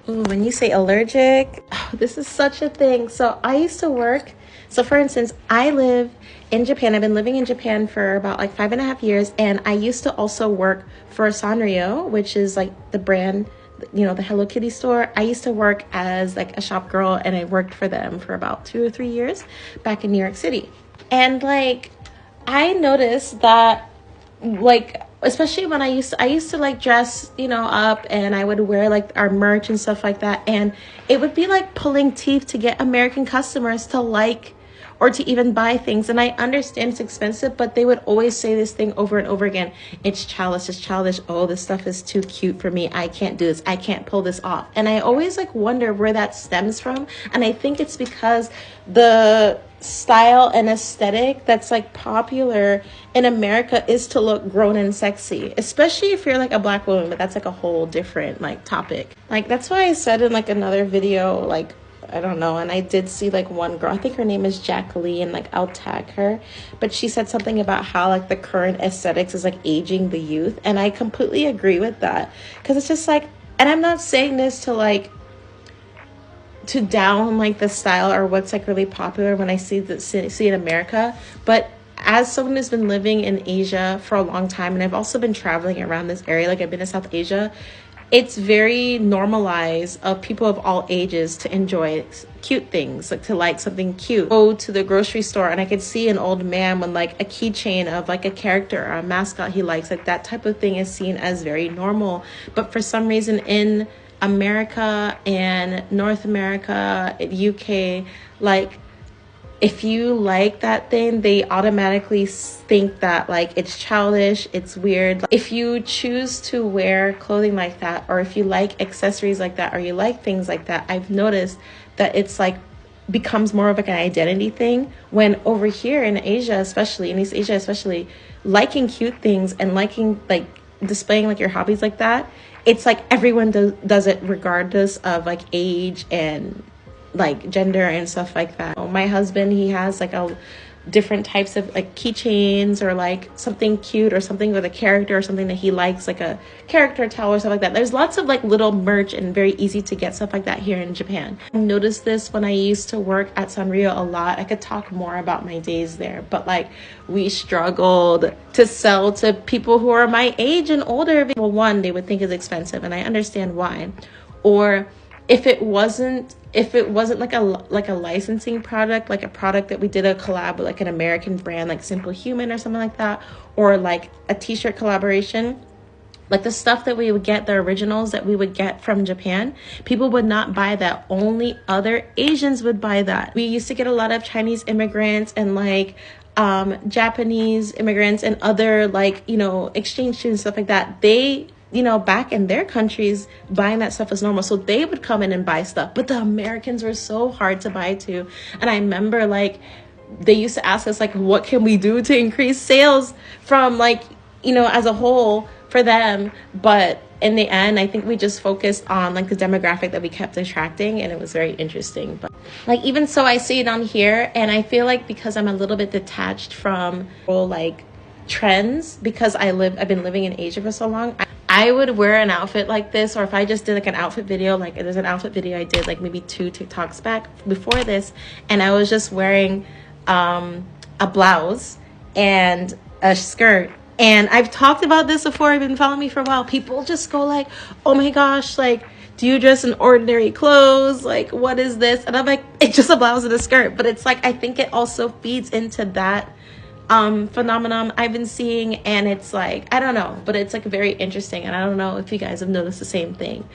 Ooh, when you say allergic, oh, this is such a thing. So I used to work. So for instance, I live in Japan. I've been living in Japan for about like 5.5 years, and I used to also work for Sanrio, which is like the brand, the Hello Kitty store. I used to work as like a shop girl, and I worked for them for about 2 or 3 years back in New York City. And like, I noticed that, like, especially when I used to like dress up, and I would wear like our merch and stuff like that, and it would be like pulling teeth to get American customers to like or to even buy things. And I understand it's expensive, but they would always say this thing over and over again: it's childish, it's childish, oh, this stuff is too cute for me, I can't do this, I can't pull this off. And I always like wonder where that stems from, and I think it's because the style and aesthetic that's like popular in America is to look grown and sexy, especially if you're like a Black woman, but that's like a whole different like topic. Like, that's why I said in like another video, like, I don't know, and I did see like one girl, I think her name is Jacqueline, like I'll tag her, but she said something about how like the current aesthetics is like aging the youth, and I completely agree with that, because it's just like, and I'm not saying this to like to down like the style or what's like really popular when I see in America, but as someone who's been living in Asia for a long time, and I've also been traveling around this area, like I've been to South Asia, it's very normalized of people of all ages to enjoy cute things, like to like something cute. Go to the grocery store and I could see an old man with like a keychain of like a character or a mascot he likes. Like that type of thing is seen as very normal. But for some reason in America and North America, UK, like if you like that thing, they automatically think that like it's childish, it's weird. If you choose to wear clothing like that, or if you like accessories like that, or you like things like that, I've noticed that it's like becomes more of like an identity thing, when over here in Asia, especially in East Asia especially, liking cute things and liking like displaying like your hobbies like that, it's like everyone does it regardless of like age and like gender and stuff like that. My husband, he has like a different types of like keychains, or like something cute or something with a character or something that he likes, like a character towel or stuff like that. There's lots of like little merch and very easy to get stuff like that here in Japan. I noticed this when I used to work at Sanrio a lot. I could talk more about my days there, but like we struggled to sell to people who are my age and older. Well, one, they would think it's expensive, and I understand why. Or if it wasn't like a licensing product, like a product that we did a collab with like an American brand like Simple Human or something like that, or like a t-shirt collaboration, like the stuff that we would get, the originals that we would get from Japan, people would not buy that. Only other Asians would buy that. We used to get a lot of Chinese immigrants and like Japanese immigrants and other like exchange students, stuff like that. They back in their countries, buying that stuff was normal. So they would come in and buy stuff. But the Americans were so hard to buy to. And I remember like they used to ask us like, what can we do to increase sales from like, as a whole for them. But in the end, I think we just focused on like the demographic that we kept attracting, and it was very interesting. But like, even so, I see it on here, and I feel like because I'm a little bit detached from like trends, because I've been living in Asia for so long, I would wear an outfit like this, or if I just did like an outfit video, like there's an outfit video I did like maybe 2 TikToks back before this, and I was just wearing a blouse and a skirt. And I've talked about this before, I've been following me for a while. People just go like, oh my gosh, like, do you dress in ordinary clothes? Like, what is this? And I'm like, it's just a blouse and a skirt. But it's like, I think it also feeds into that phenomenon I've been seeing, and it's like, I don't know, but it's like very interesting, and I don't know if you guys have noticed the same thing.